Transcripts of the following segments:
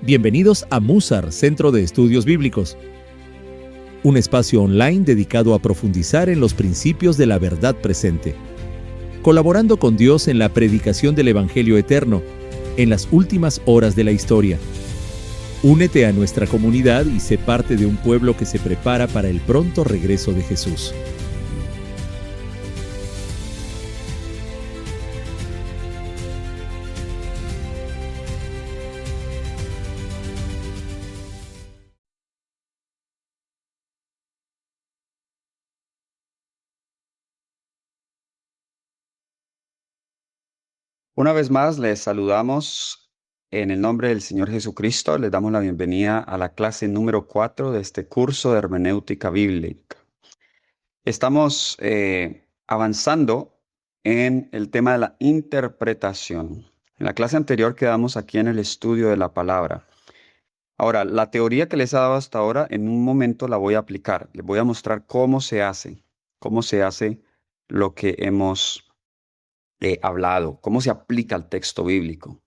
Bienvenidos a Musar, Centro de Estudios Bíblicos, un espacio online dedicado a profundizar en los principios de la verdad presente, colaborando con Dios en la predicación del Evangelio eterno, en las últimas horas de la historia. Únete a nuestra comunidad y sé parte de un pueblo que se prepara para el pronto regreso de Jesús. Una vez más, les saludamos en el nombre del Señor Jesucristo. Les damos la bienvenida a la clase número 4 de este curso de hermenéutica bíblica. Estamos avanzando en el tema de la interpretación. En la clase anterior quedamos aquí en el estudio de la palabra. Ahora, la teoría que les he dado hasta ahora, en un momento la voy a aplicar. Les voy a mostrar cómo se hace lo que hemos hablado, cómo se aplica al texto bíblico.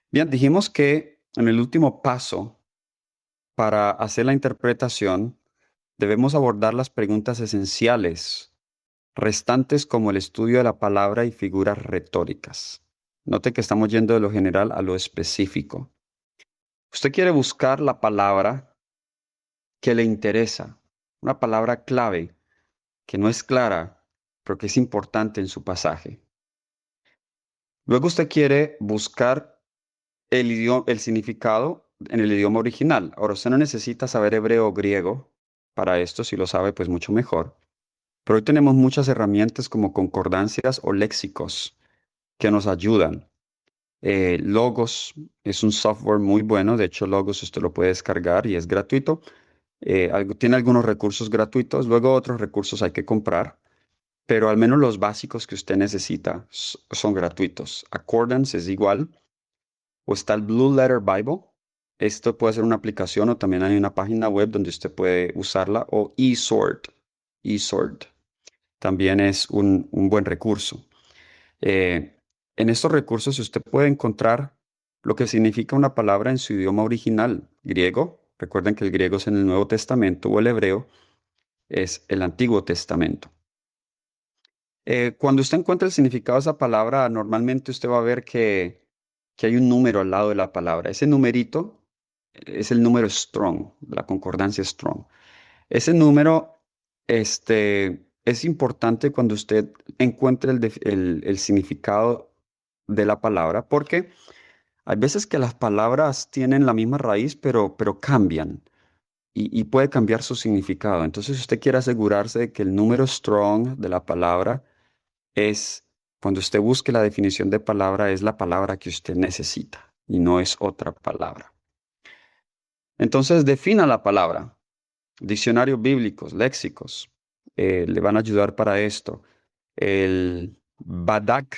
Bien, dijimos que en el último paso para hacer la interpretación debemos abordar las preguntas esenciales restantes como el estudio de la palabra y figuras retóricas. Note que estamos yendo de lo general a lo específico. Usted quiere buscar la palabra que le interesa, una palabra clave que no es clara, pero que es importante en su pasaje. Luego usted quiere buscar el significado en el idioma original. Ahora, usted no necesita saber hebreo o griego para esto. Si lo sabe, pues mucho mejor. Pero hoy tenemos muchas herramientas como concordancias o léxicos que nos ayudan. Logos es un software muy bueno. De hecho, Logos usted lo puede descargar y es gratuito. Tiene algunos recursos gratuitos. Luego otros recursos hay que comprar. Pero al menos los básicos que usted necesita son gratuitos. Accordance es igual. O está el Blue Letter Bible. Esto puede ser una aplicación o también hay una página web donde usted puede usarla. O eSword. eSword también es un buen recurso. En estos recursos usted puede encontrar lo que significa una palabra en su idioma original, griego. Recuerden que el griego es en el Nuevo Testamento o el hebreo es el Antiguo Testamento. Cuando usted encuentra el significado de esa palabra, normalmente usted va a ver que hay un número al lado de la palabra. Ese numerito es el número Strong, la concordancia Strong. Ese número es importante cuando usted encuentre el significado de la palabra, porque hay veces que las palabras tienen la misma raíz, pero cambian y puede cambiar su significado. Entonces, si usted quiere asegurarse de que el número Strong de la palabra es, cuando usted busque la definición de palabra, es la palabra que usted necesita y no es otra palabra. Entonces, defina la palabra. Diccionarios bíblicos, léxicos, le van a ayudar para esto. El Badak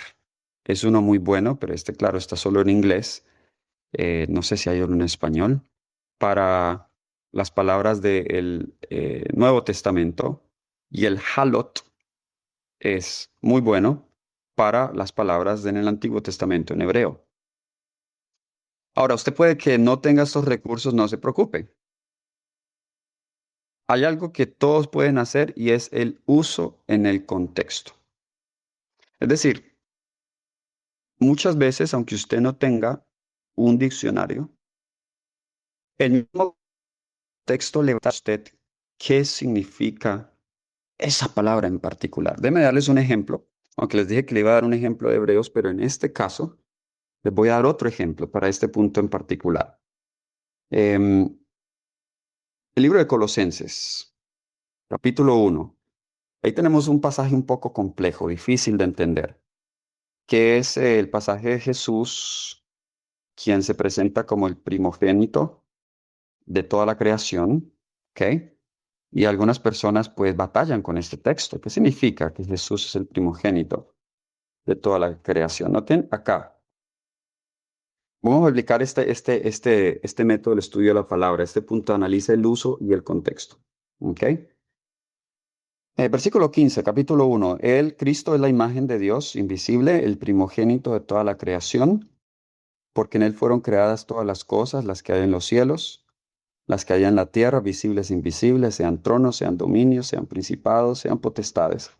es uno muy bueno, pero claro, está solo en inglés. No sé si hay uno en español. Para las palabras del Nuevo Testamento. Y el Halot es muy bueno para las palabras en el Antiguo Testamento en hebreo. Ahora, usted puede que no tenga estos recursos, no se preocupe. Hay algo que todos pueden hacer y es el uso en el contexto. Es decir, muchas veces, aunque usted no tenga un diccionario, el mismo texto le va a usted qué significa esa palabra en particular. Déjenme darles un ejemplo, aunque les dije que le iba a dar un ejemplo de Hebreos, pero en este caso les voy a dar otro ejemplo para este punto en particular. El libro de Colosenses, capítulo 1. Ahí tenemos un pasaje un poco complejo, difícil de entender, que es el pasaje de Jesús, quien se presenta como el primogénito de toda la creación, ¿ok? Y algunas personas pues batallan con este texto. ¿Qué significa que Jesús es el primogénito de toda la creación? Noten acá. Vamos a explicar este método del estudio de la palabra. Este punto analiza el uso y el contexto, ¿ok? Versículo 15, capítulo 1. Cristo es la imagen de Dios invisible, el primogénito de toda la creación. porque en él fueron creadas todas las cosas, las que hay en los cielos, las que hay en la tierra, visibles e invisibles, sean tronos, sean dominios, sean principados, sean potestades.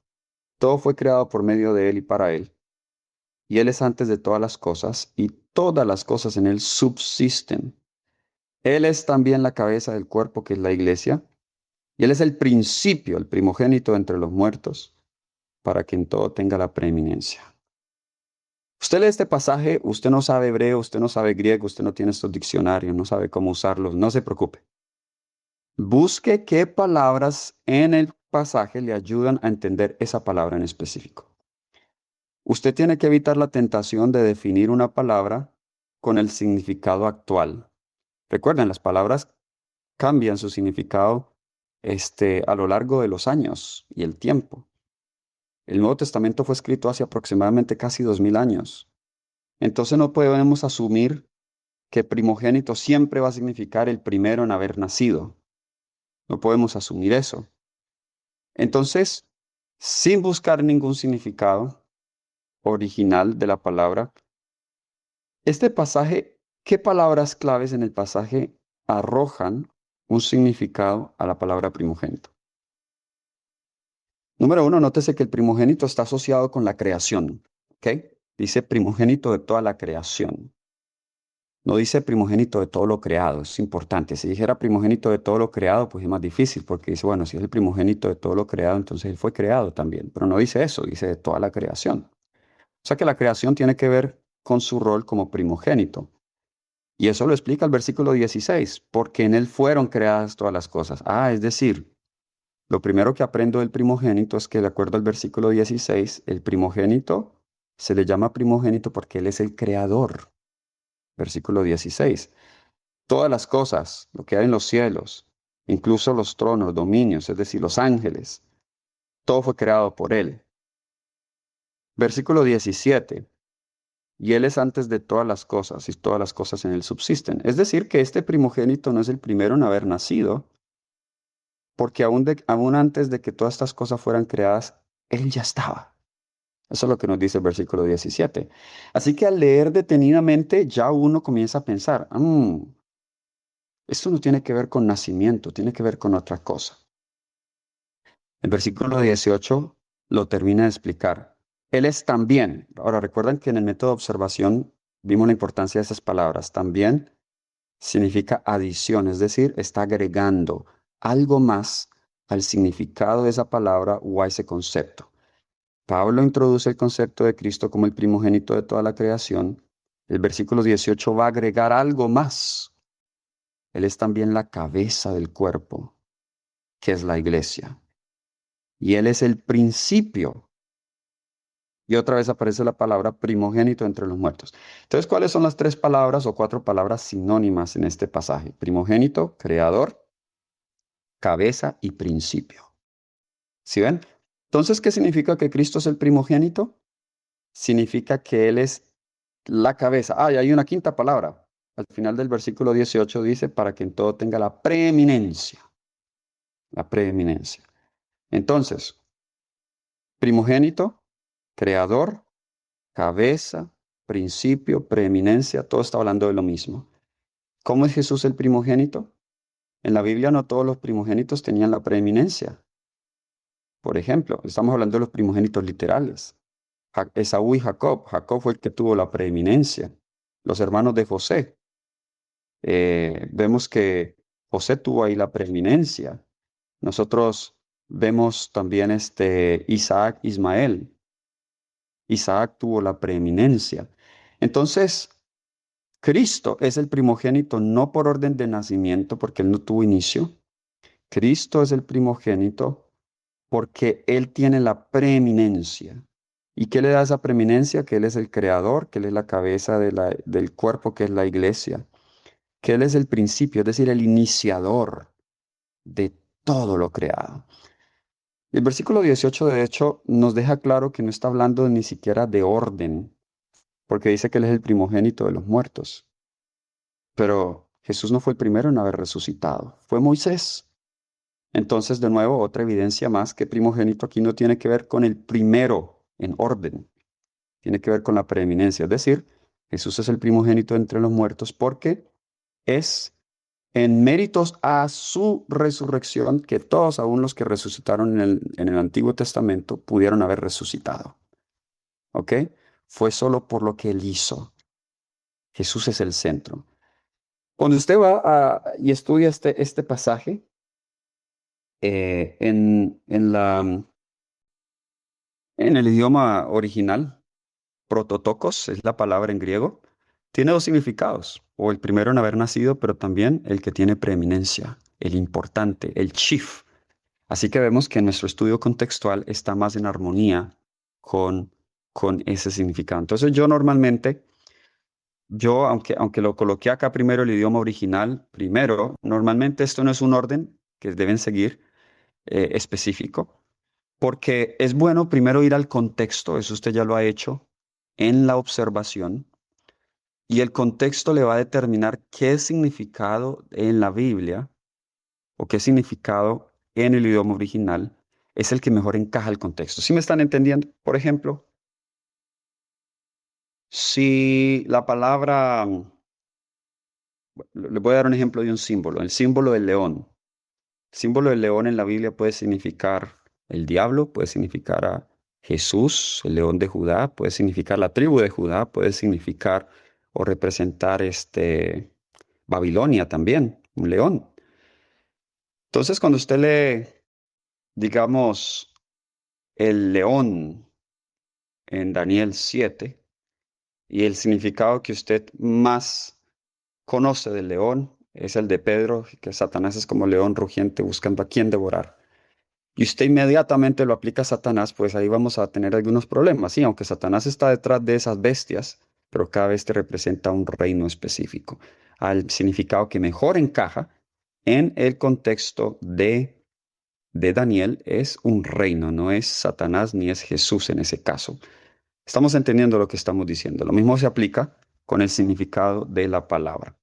Todo fue creado por medio de él y para él. Y él es antes de todas las cosas, y todas las cosas en él subsisten. Él es también la cabeza del cuerpo, que es la iglesia, y él es el principio, el primogénito entre los muertos, para que en todo tenga la preeminencia. Usted lee este pasaje, usted no sabe hebreo, usted no sabe griego, usted no tiene estos diccionarios, no sabe cómo usarlos, no se preocupe. Busque qué palabras en el pasaje le ayudan a entender esa palabra en específico. Usted tiene que evitar la tentación de definir una palabra con el significado actual. Recuerden, las palabras cambian su significado a lo largo de los años y el tiempo. El Nuevo Testamento fue escrito hace aproximadamente casi 2000 años. Entonces no podemos asumir que primogénito siempre va a significar el primero en haber nacido. No podemos asumir eso. Entonces, sin buscar ningún significado original de la palabra, este pasaje, ¿qué palabras claves en el pasaje arrojan un significado a la palabra primogénito? Número uno, nótese que el primogénito está asociado con la creación. ¿Ok? Dice primogénito de toda la creación. No dice primogénito de todo lo creado, es importante. Si dijera primogénito de todo lo creado, pues es más difícil, porque dice, bueno, si es el primogénito de todo lo creado, entonces él fue creado también. Pero no dice eso, dice de toda la creación. O sea que la creación tiene que ver con su rol como primogénito. Y eso lo explica el versículo 16, porque en él fueron creadas todas las cosas. Es decir, lo primero que aprendo del primogénito es que, de acuerdo al versículo 16, el primogénito se le llama primogénito porque él es el creador. Versículo 16. Todas las cosas, lo que hay en los cielos, incluso los tronos, dominios, es decir, los ángeles, todo fue creado por él. Versículo 17. Y él es antes de todas las cosas, y todas las cosas en él subsisten. Es decir, que este primogénito no es el primero en haber nacido, porque aún antes de que todas estas cosas fueran creadas, él ya estaba. Eso es lo que nos dice el versículo 17. Así que al leer detenidamente, ya uno comienza a pensar, esto no tiene que ver con nacimiento, tiene que ver con otra cosa. El versículo 18 lo termina de explicar. Él es también. Ahora recuerdan que en el método de observación vimos la importancia de esas palabras. También significa adición, es decir, está agregando algo más al significado de esa palabra o a ese concepto. Pablo introduce el concepto de Cristo como el primogénito de toda la creación. El versículo 18 va a agregar algo más. Él es también la cabeza del cuerpo, que es la iglesia. Y él es el principio. Y otra vez aparece la palabra primogénito entre los muertos. Entonces, ¿cuáles son las 3 palabras o 4 palabras sinónimas en este pasaje? Primogénito, creador, cabeza y principio. ¿Sí ven? Entonces, ¿qué significa que Cristo es el primogénito? Significa que Él es la cabeza. Y hay una quinta palabra. Al final del versículo 18 dice, para que en todo tenga la preeminencia. La preeminencia. Entonces, primogénito, creador, cabeza, principio, preeminencia, todo está hablando de lo mismo. ¿Cómo es Jesús el primogénito? En la Biblia no todos los primogénitos tenían la preeminencia. Por ejemplo, estamos hablando de los primogénitos literales. Esaú y Jacob. Jacob fue el que tuvo la preeminencia. Los hermanos de José. Vemos que José tuvo ahí la preeminencia. Nosotros vemos también Isaac, Ismael. Isaac tuvo la preeminencia. Entonces, Cristo es el primogénito no por orden de nacimiento, porque él no tuvo inicio. Cristo es el primogénito porque él tiene la preeminencia. ¿Y qué le da esa preeminencia? Que él es el creador, que él es la cabeza del cuerpo, que es la iglesia, que él es el principio, es decir, el iniciador de todo lo creado. El versículo 18, de hecho, nos deja claro que no está hablando ni siquiera de orden, porque dice que él es el primogénito de los muertos. Pero Jesús no fue el primero en haber resucitado, fue Moisés. Entonces, de nuevo, otra evidencia más que primogénito aquí no tiene que ver con el primero en orden, tiene que ver con la preeminencia. Es decir, Jesús es el primogénito entre los muertos porque es en méritos a su resurrección que todos, aún los que resucitaron en el Antiguo Testamento, pudieron haber resucitado. ¿Ok? Fue solo por lo que Él hizo. Jesús es el centro. Cuando usted va y estudia este pasaje en el idioma original, prototokos es la palabra en griego, tiene dos significados. O el primero en haber nacido, pero también el que tiene preeminencia, el importante, el chief. Así que vemos que nuestro estudio contextual está más en armonía con, con ese significado. Entonces yo normalmente, aunque lo coloqué acá primero el idioma original, primero, normalmente esto no es un orden que deben seguir específico, porque es bueno primero ir al contexto, eso usted ya lo ha hecho, en la observación, y el contexto le va a determinar qué significado en la Biblia o qué significado en el idioma original es el que mejor encaja el contexto. ¿Sí me están entendiendo? Por ejemplo, si la palabra, le voy a dar un ejemplo de un símbolo, el símbolo del león. El símbolo del león en la Biblia puede significar el diablo, puede significar a Jesús, el león de Judá, puede significar la tribu de Judá, puede significar o representar Babilonia también, un león. Entonces, cuando usted lee, digamos, el león en Daniel 7 y el significado que usted más conoce del león es el de Pedro, que Satanás es como león rugiente buscando a quien devorar. Y usted inmediatamente lo aplica a Satanás, pues ahí vamos a tener algunos problemas. Sí, aunque Satanás está detrás de esas bestias, pero cada bestia representa un reino específico, al significado que mejor encaja en el contexto de Daniel es un reino, no es Satanás ni es Jesús en ese caso. Estamos entendiendo lo que estamos diciendo. Lo mismo se aplica con el significado de la palabra.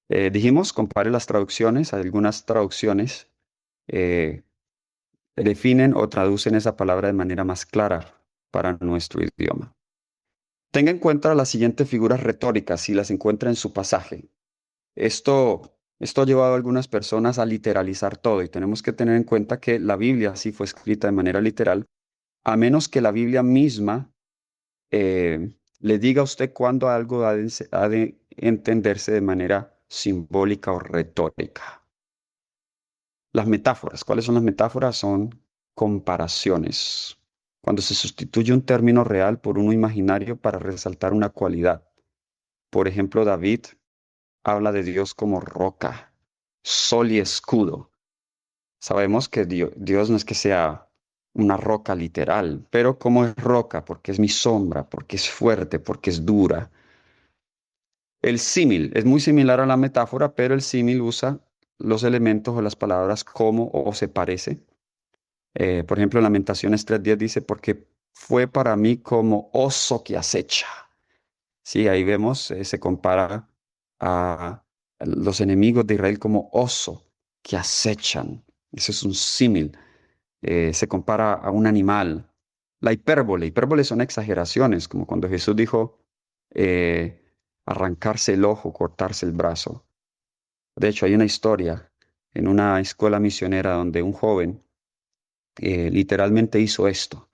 Dijimos, compare las traducciones. Algunas traducciones eh, definen o traducen esa palabra de manera más clara para nuestro idioma. Tenga en cuenta las siguientes figuras retóricas si las encuentra en su pasaje. Esto ha llevado a algunas personas a literalizar todo y tenemos que tener en cuenta que la Biblia sí fue escrita de manera literal, a menos que la Biblia misma le diga a usted cuándo algo ha de entenderse de manera simbólica o retórica. Las metáforas, ¿cuáles son las metáforas? Son comparaciones. Cuando se sustituye un término real por uno imaginario para resaltar una cualidad. Por ejemplo, David habla de Dios como roca, sol y escudo. Sabemos que Dios no es que sea una roca literal, pero como es roca, porque es mi sombra, porque es fuerte, porque es dura. El símil es muy similar a la metáfora, pero el símil usa los elementos o las palabras como o se parece. Por ejemplo, en Lamentaciones 3:10 dice, porque fue para mí como oso que acecha. Sí, ahí vemos, se compara a los enemigos de Israel como oso que acechan. Ese es un símil. Se compara a un animal. La hipérbole son exageraciones, como cuando Jesús dijo arrancarse el ojo, cortarse el brazo. De hecho, hay una historia en una escuela misionera donde un joven literalmente hizo esto.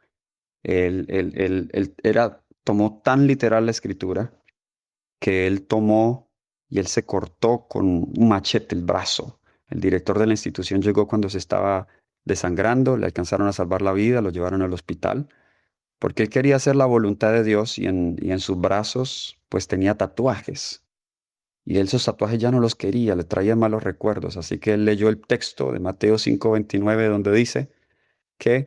Tomó tan literal la escritura que él tomó y él se cortó con un machete el brazo. El director de la institución llegó cuando se estaba desangrando, le alcanzaron a salvar la vida, lo llevaron al hospital, porque él quería hacer la voluntad de Dios y en sus brazos pues tenía tatuajes. Y él esos tatuajes ya no los quería, le traía malos recuerdos. Así que él leyó el texto de Mateo 5:29 donde dice que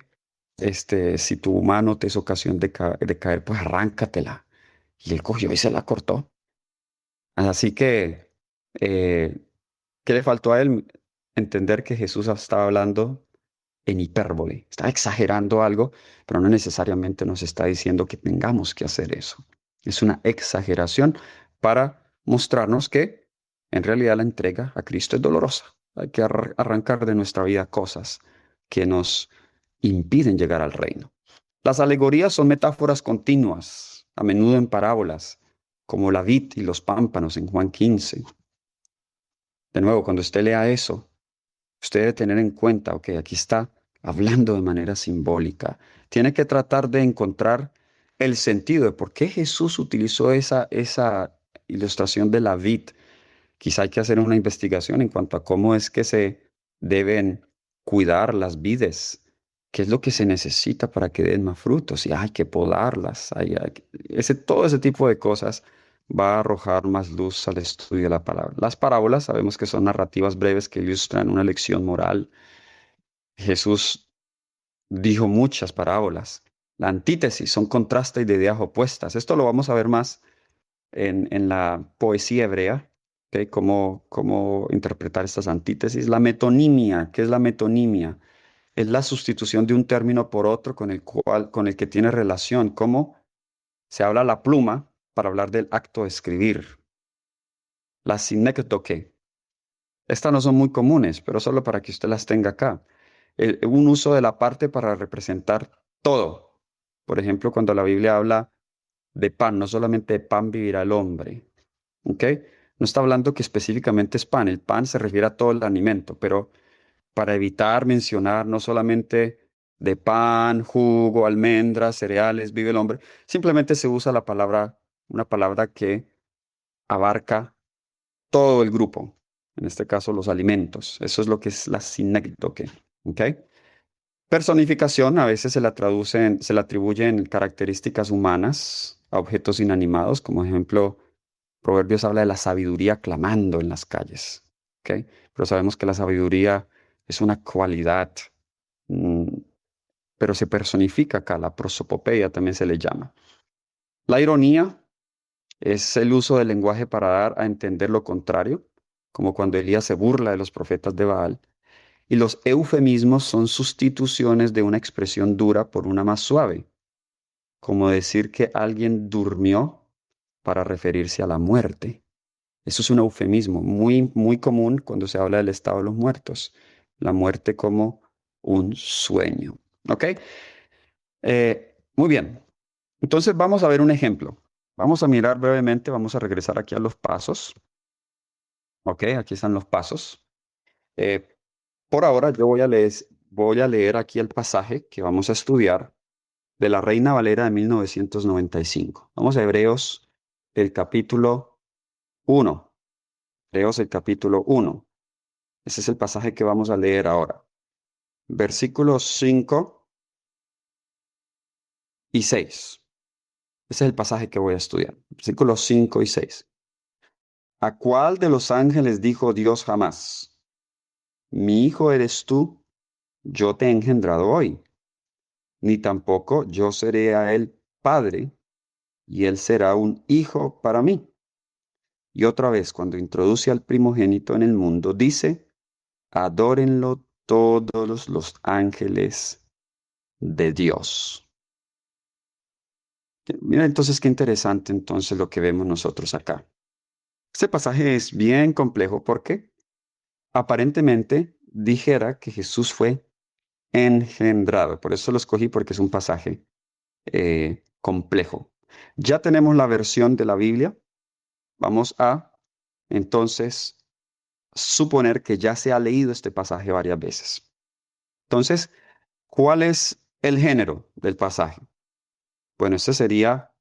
si tu mano te es ocasión de caer, pues arráncatela. Y él cogió y se la cortó. Así que, ¿qué le faltó a él? Entender que Jesús estaba hablando en hipérbole, está exagerando algo, pero no necesariamente nos está diciendo que tengamos que hacer eso. Es una exageración para mostrarnos que en realidad la entrega a Cristo es dolorosa. Hay que arrancar de nuestra vida cosas que nos impiden llegar al reino. Las alegorías son metáforas continuas, a menudo en parábolas, como la vid y los pámpanos en Juan 15. De nuevo, cuando usted lea eso, usted debe tener en cuenta, ok, aquí está hablando de manera simbólica. Tiene que tratar de encontrar el sentido de por qué Jesús utilizó esa ilustración de la vid. Quizá hay que hacer una investigación en cuanto a cómo es que se deben cuidar las vides, qué es lo que se necesita para que den más frutos, y hay que podarlas, todo ese tipo de cosas va a arrojar más luz al estudio de la palabra. Las parábolas sabemos que son narrativas breves que ilustran una lección moral. Jesús dijo muchas parábolas. La antítesis son contrastes de ideas opuestas. Esto lo vamos a ver más en la poesía hebrea, ¿ok? Cómo interpretar estas antítesis. La metonimia, ¿qué es la metonimia? Es la sustitución de un término por otro con el que tiene relación, como se habla la pluma para hablar del acto de escribir. La sinécdoque. Estas no son muy comunes, pero solo para que usted las tenga acá. Un uso de la parte para representar todo. Por ejemplo, cuando la Biblia habla de pan, no solamente de pan vivirá el hombre, ¿ok? No está hablando que específicamente es pan, el pan se refiere a todo el alimento, pero para evitar mencionar no solamente de pan, jugo, almendras, cereales, vive el hombre, simplemente se usa una palabra que abarca todo el grupo, en este caso los alimentos. Eso es lo que es la sinécdoque, ¿ok? Personificación a veces se le atribuyen características humanas a objetos inanimados, como ejemplo, Proverbios habla de la sabiduría clamando en las calles, ¿ok? Pero sabemos que la sabiduría es una cualidad, mm, pero se personifica acá, la prosopopeya también se le llama. La ironía es el uso del lenguaje para dar a entender lo contrario, como cuando Elías se burla de los profetas de Baal. Y los eufemismos son sustituciones de una expresión dura por una más suave, como decir que alguien durmió para referirse a la muerte. Eso es un eufemismo muy, muy común cuando se habla del estado de los muertos. La muerte como un sueño. ¿Ok? Muy bien. Entonces vamos a ver un ejemplo. Vamos a mirar brevemente, vamos a regresar aquí a los pasos. ¿Ok? Aquí están los pasos. Eh, por ahora yo voy a leer aquí el pasaje que vamos a estudiar de la Reina Valera de 1995. Vamos a Hebreos, el capítulo 1. Hebreos, el capítulo 1. Ese es el pasaje que vamos a leer ahora. Versículos 5 y 6. Ese es el pasaje que voy a estudiar. Versículos 5 y 6. ¿A cuál de los ángeles dijo Dios jamás: Mi hijo eres tú, yo te he engendrado hoy? Ni tampoco yo seré a él padre, y él será un hijo para mí. Y otra vez, cuando introduce al primogénito en el mundo, dice: Adórenlo todos los ángeles de Dios. Mira entonces qué interesante entonces lo que vemos nosotros acá. Este pasaje es bien complejo porque aparentemente dijera que Jesús fue engendrado. Por eso lo escogí, porque es un pasaje complejo. Ya tenemos la versión de la Biblia. Vamos a entonces suponer que ya se ha leído este pasaje varias veces. Entonces, ¿cuál es el género del pasaje? Bueno, esta sería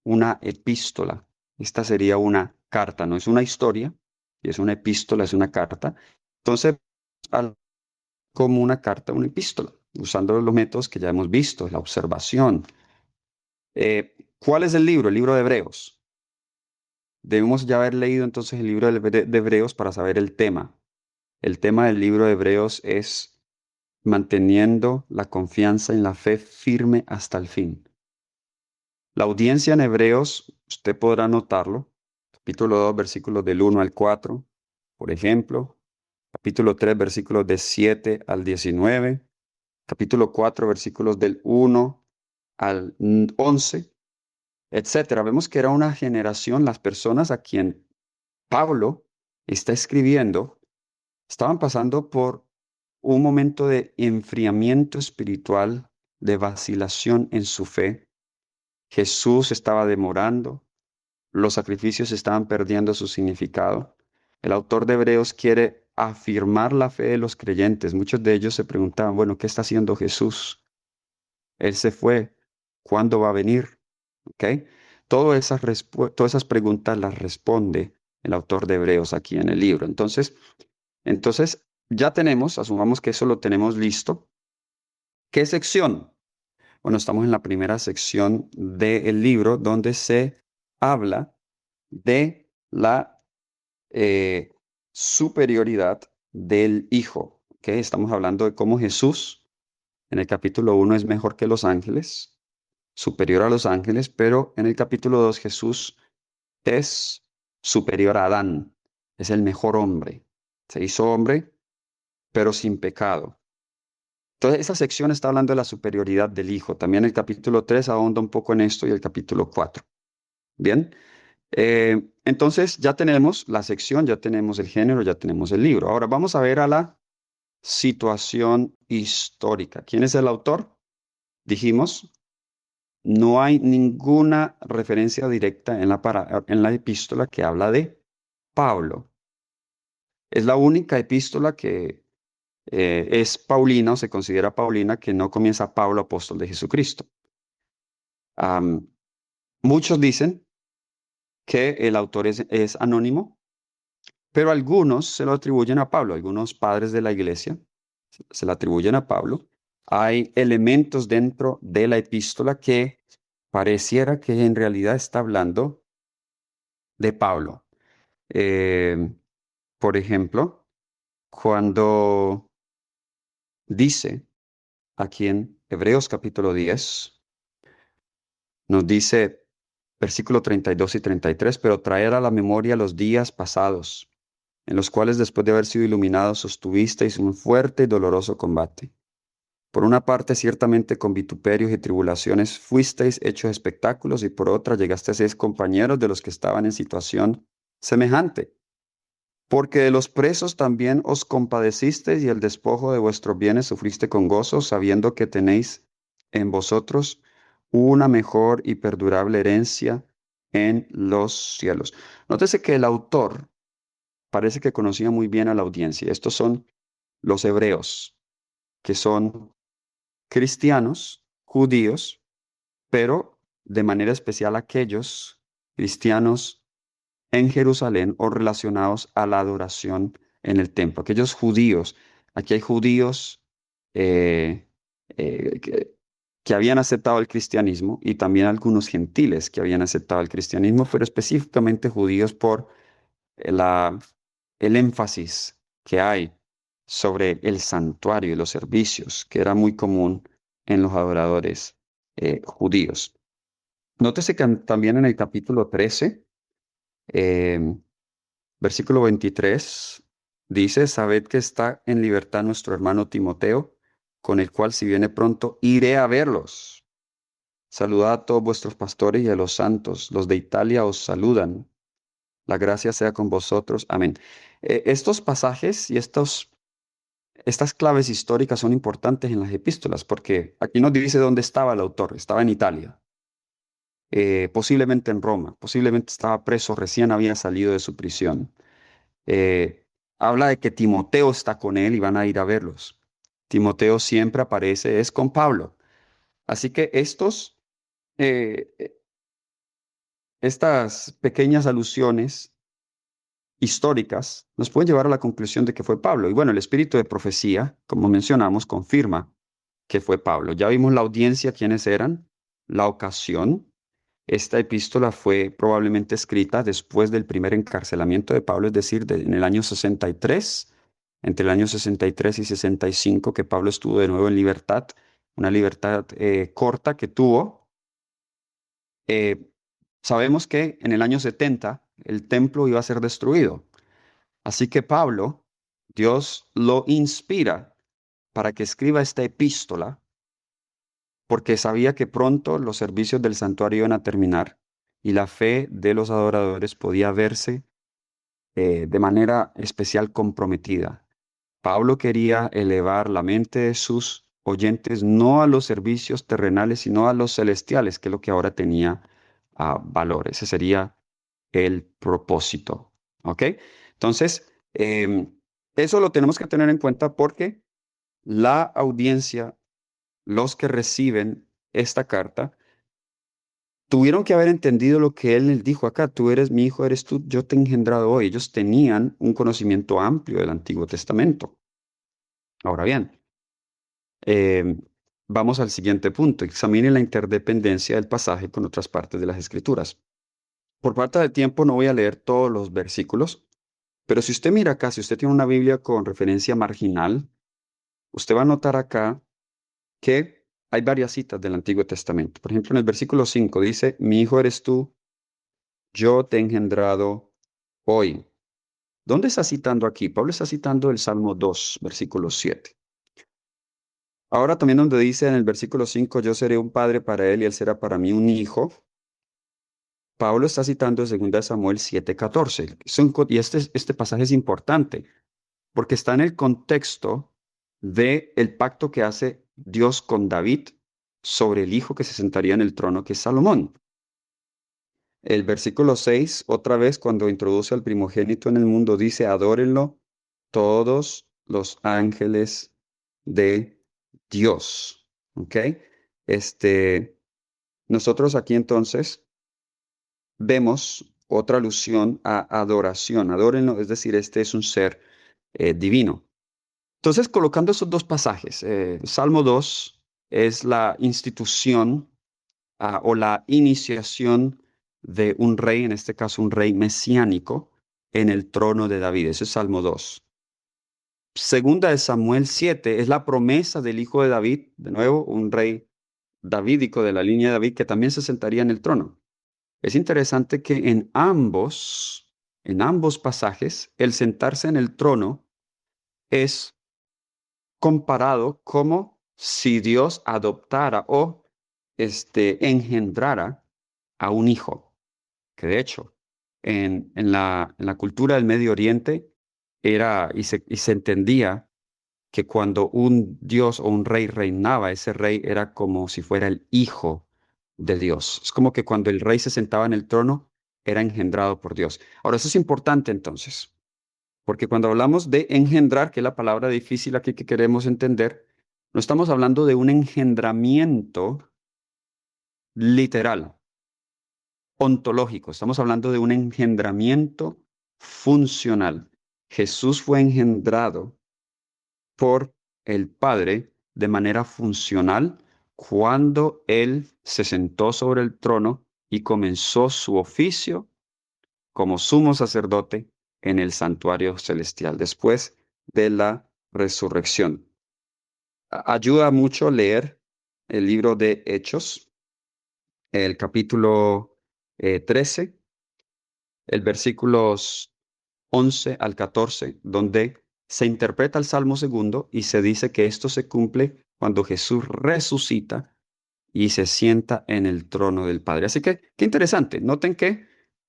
una epístola. Esta sería una carta, no es una historia, es una epístola, es una carta. Entonces, como una carta, una epístola, usando los métodos que ya hemos visto, la observación. ¿Cuál es el libro? El libro de Hebreos. Debemos ya haber leído entonces el libro de Hebreos para saber el tema. El tema del libro de Hebreos es manteniendo la confianza en la fe firme hasta el fin. La audiencia en Hebreos, usted podrá notarlo, capítulo 2, versículos del 1 al 4, por ejemplo, capítulo 3, versículos de 7 al 19, capítulo 4, versículos del 1 al 11, etcétera. Vemos que era una generación, las personas a quien Pablo está escribiendo, estaban pasando por un momento de enfriamiento espiritual, de vacilación en su fe. Jesús estaba demorando. los sacrificios estaban perdiendo su significado. El autor de Hebreos quiere afirmar la fe de los creyentes. Muchos de ellos se preguntaban, bueno, ¿qué está haciendo Jesús? Él se fue. ¿Cuándo va a venir? ¿Ok? Todas esas preguntas las responde el autor de Hebreos aquí en el libro. Entonces ya tenemos, asumamos que eso lo tenemos listo. ¿Qué sección? Bueno, estamos en la primera sección del libro donde se habla de la eh, superioridad del Hijo. ¿Ok? Estamos hablando de cómo Jesús en el capítulo 1 es mejor que los ángeles, superior a los ángeles, pero en el capítulo 2 Jesús es superior a Adán, es el mejor hombre. Se hizo hombre, pero sin pecado. Entonces, esa sección está hablando de la superioridad del Hijo. También el capítulo 3 ahonda un poco en esto y el capítulo 4. Bien, entonces ya tenemos la sección, ya tenemos el género, ya tenemos el libro. Ahora vamos a ver a la situación histórica. ¿Quién es el autor? Dijimos, no hay ninguna referencia directa en la epístola que habla de Pablo. Es la única epístola que es paulina o se considera paulina que no comienza Pablo, apóstol de Jesucristo. Muchos dicen que el autor es anónimo, pero algunos se lo atribuyen a Pablo, algunos padres de la iglesia se lo atribuyen a Pablo. Hay elementos dentro de la epístola que pareciera que en realidad está hablando de Pablo. Por ejemplo, cuando dice aquí en Hebreos capítulo 10, nos dice versículo 32 y 33, pero traer a la memoria los días pasados, en los cuales después de haber sido iluminados sostuvisteis un fuerte y doloroso combate. Por una parte, ciertamente con vituperios y tribulaciones fuisteis hechos espectáculos, y por otra llegaste a ser compañeros de los que estaban en situación semejante. Porque de los presos también os compadecisteis y el despojo de vuestros bienes sufriste con gozo, sabiendo que tenéis en vosotros una mejor y perdurable herencia en los cielos. Nótese que el autor parece que conocía muy bien a la audiencia. Estos son los hebreos, que son cristianos, judíos, pero de manera especial aquellos cristianos en Jerusalén o relacionados a la adoración en el templo. Aquellos judíos, aquí hay judíos eh, eh, que, que habían aceptado el cristianismo y también algunos gentiles que habían aceptado el cristianismo, pero específicamente judíos por la, el énfasis que hay sobre el santuario y los servicios, que era muy común en los adoradores judíos. Nótese que también en el capítulo 13, versículo 23, dice, sabed que está en libertad nuestro hermano Timoteo, con el cual si viene pronto iré a verlos. Saludad a todos vuestros pastores y a los santos. Los de Italia os saludan. La gracia sea con vosotros. Amén. Estos pasajes y estas claves históricas son importantes en las epístolas porque aquí nos dice dónde estaba el autor. Estaba en Italia, posiblemente en Roma, posiblemente estaba preso, recién había salido de su prisión. Habla de que Timoteo está con él y van a ir a verlos. Timoteo siempre aparece, es con Pablo. Así que estas pequeñas alusiones históricas nos pueden llevar a la conclusión de que fue Pablo. Y bueno, el espíritu de profecía, como mencionamos, confirma que fue Pablo. Ya vimos la audiencia, quiénes eran, la ocasión. Esta epístola fue probablemente escrita después del primer encarcelamiento de Pablo, es decir, en el año 63, entre el año 63 y 65, que Pablo estuvo de nuevo en libertad, una libertad corta que tuvo. Sabemos que en el año 70 el templo iba a ser destruido. Así que Pablo, Dios lo inspira para que escriba esta epístola porque sabía que pronto los servicios del santuario iban a terminar y la fe de los adoradores podía verse de manera especial comprometida. Pablo quería elevar la mente de sus oyentes no a los servicios terrenales, sino a los celestiales, que es lo que ahora tenía valor. Ese sería el propósito. ¿Ok? Entonces, eso lo tenemos que tener en cuenta porque la audiencia, los que reciben esta carta, tuvieron que haber entendido lo que él les dijo acá: tú eres mi hijo, eres tú, yo te he engendrado hoy. Ellos tenían un conocimiento amplio del Antiguo Testamento. Ahora bien, eh, vamos al siguiente punto. Examine la interdependencia del pasaje con otras partes de las Escrituras. Por falta de tiempo no voy a leer todos los versículos, pero si usted mira acá, si usted tiene una Biblia con referencia marginal, usted va a notar acá que hay varias citas del Antiguo Testamento. Por ejemplo, en el versículo 5 dice: mi hijo eres tú, yo te he engendrado hoy. ¿Dónde está citando aquí? Pablo está citando el Salmo 2, versículo 7. Ahora también donde dice en el versículo 5: yo seré un padre para él y él será para mí un hijo. Pablo está citando en 2 Samuel 7:14. Y este pasaje es importante porque está en el contexto del pacto que hace Dios con David sobre el hijo que se sentaría en el trono, que es Salomón. El versículo 6, otra vez, cuando introduce al primogénito en el mundo, dice: adórenlo todos los ángeles de Dios. ¿Ok? Nosotros aquí entonces vemos otra alusión a adoración. Adórenlo, es decir, este es un ser divino. Entonces, colocando esos dos pasajes, Salmo 2 es la institución o la iniciación de un rey, en este caso un rey mesiánico, en el trono de David. Ese es Salmo 2. Segunda de Samuel 7 es la promesa del hijo de David, de nuevo, un rey davídico de la línea de David que también se sentaría en el trono. Es interesante que en ambos pasajes, el sentarse en el trono es comparado como si Dios adoptara o engendrara a un hijo. Que de hecho, en la cultura del Medio Oriente era y se entendía que cuando un dios o un rey reinaba, ese rey era como si fuera el hijo de Dios. Es como que cuando el rey se sentaba en el trono, era engendrado por Dios. Ahora, eso es importante entonces, porque cuando hablamos de engendrar, que es la palabra difícil aquí que queremos entender, no estamos hablando de un engendramiento literal, ontológico. Estamos hablando de un engendramiento funcional. Jesús fue engendrado por el Padre de manera funcional cuando Él se sentó sobre el trono y comenzó su oficio como sumo sacerdote en el santuario celestial después de la resurrección. Ayuda mucho leer el libro de Hechos, el capítulo 13, el versículos 11 al 14, donde se interpreta el Salmo segundo y se dice que esto se cumple cuando Jesús resucita y se sienta en el trono del Padre. Así que, qué interesante. Noten que,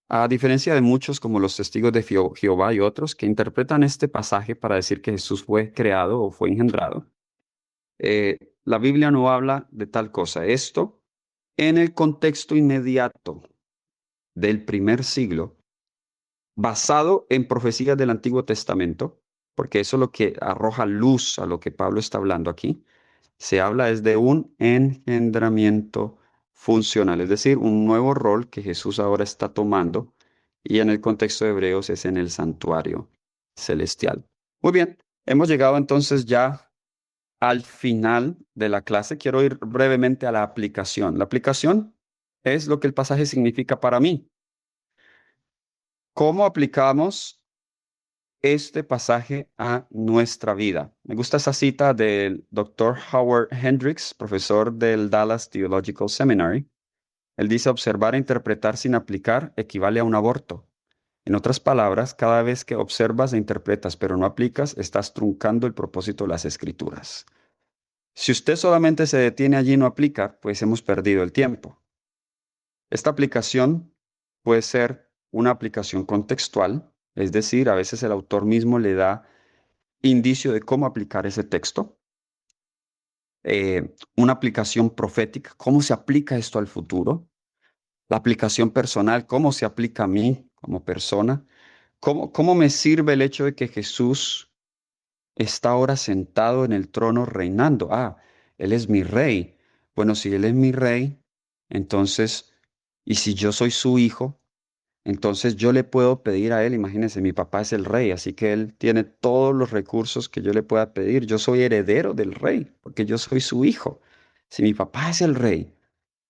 a diferencia de muchos como los testigos de Jehová y otros que interpretan este pasaje para decir que Jesús fue creado o fue engendrado, la Biblia no habla de tal cosa. Esto, en el contexto inmediato del primer siglo, basado en profecías del Antiguo Testamento, porque eso es lo que arroja luz a lo que Pablo está hablando aquí, se habla es de un engendramiento funcional, es decir, un nuevo rol que Jesús ahora está tomando, y en el contexto de Hebreos es en el santuario celestial. Muy bien, hemos llegado entonces ya al final de la clase. Quiero ir brevemente a la aplicación. La aplicación es lo que el pasaje significa para mí. ¿Cómo aplicamos este pasaje a nuestra vida? Me gusta esa cita del Dr. Howard Hendricks, profesor del Dallas Theological Seminary. Él dice: observar e interpretar sin aplicar equivale a un aborto. En otras palabras, cada vez que observas e interpretas pero no aplicas, estás truncando el propósito de las Escrituras. Si usted solamente se detiene allí y no aplica, pues hemos perdido el tiempo. Esta aplicación puede ser una aplicación contextual, es decir, a veces el autor mismo le da indicio de cómo aplicar ese texto. Una aplicación profética, cómo se aplica esto al futuro. La aplicación personal, cómo se aplica a mí como persona. ¿Cómo me sirve el hecho de que Jesús está ahora sentado en el trono reinando? Ah, Él es mi rey. Bueno, si Él es mi rey, entonces, y si yo soy su hijo, entonces yo le puedo pedir a Él, imagínense, mi papá es el rey, así que Él tiene todos los recursos que yo le pueda pedir. Yo soy heredero del rey, porque yo soy su hijo. Si mi papá es el rey,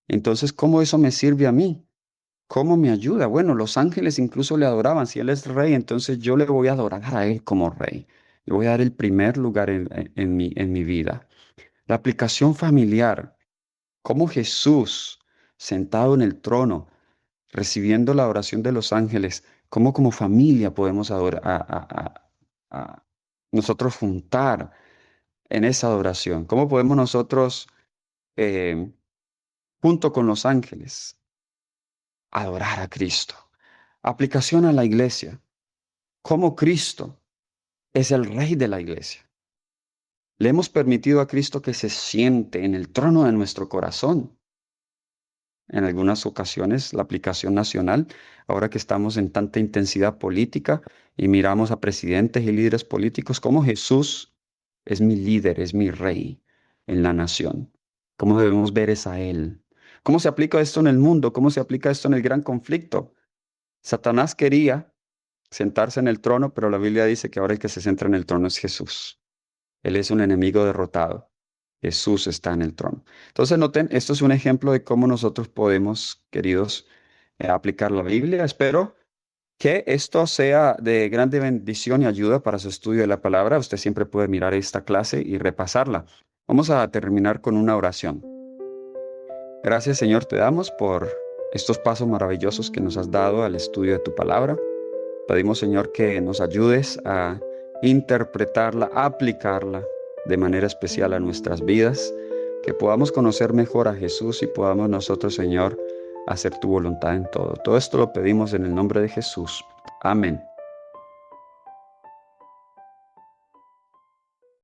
entonces, ¿cómo eso me sirve a mí? ¿Cómo me ayuda? Bueno, los ángeles incluso le adoraban. Si Él es rey, entonces yo le voy a adorar a Él como rey. Le voy a dar el primer lugar en mi vida. La aplicación familiar, cómo Jesús, sentado en el trono, recibiendo la adoración de los ángeles, cómo como familia podemos adorar, a nosotros juntar en esa adoración. ¿Cómo podemos nosotros, eh, junto con los ángeles, adorar a Cristo? Aplicación a la iglesia. Cómo Cristo es el rey de la iglesia. Le hemos permitido a Cristo que se siente en el trono de nuestro corazón. En algunas ocasiones, la aplicación nacional, ahora que estamos en tanta intensidad política y miramos a presidentes y líderes políticos, cómo Jesús es mi líder, es mi rey en la nación. ¿Cómo debemos ver es a Él? ¿Cómo se aplica esto en el mundo? ¿Cómo se aplica esto en el gran conflicto? Satanás quería sentarse en el trono, pero la Biblia dice que ahora el que se centra en el trono es Jesús. Él es un enemigo derrotado. Jesús está en el trono. Entonces, noten, esto es un ejemplo de cómo nosotros podemos, queridos, aplicar la Biblia. Espero que esto sea de grande bendición y ayuda para su estudio de la palabra. Usted siempre puede mirar esta clase y repasarla. Vamos a terminar con una oración. Gracias, Señor, te damos por estos pasos maravillosos que nos has dado al estudio de tu palabra. Pedimos, Señor, que nos ayudes a interpretarla, a aplicarla de manera especial a nuestras vidas, que podamos conocer mejor a Jesús y podamos nosotros, Señor, hacer tu voluntad en todo. Todo esto lo pedimos en el nombre de Jesús. Amén.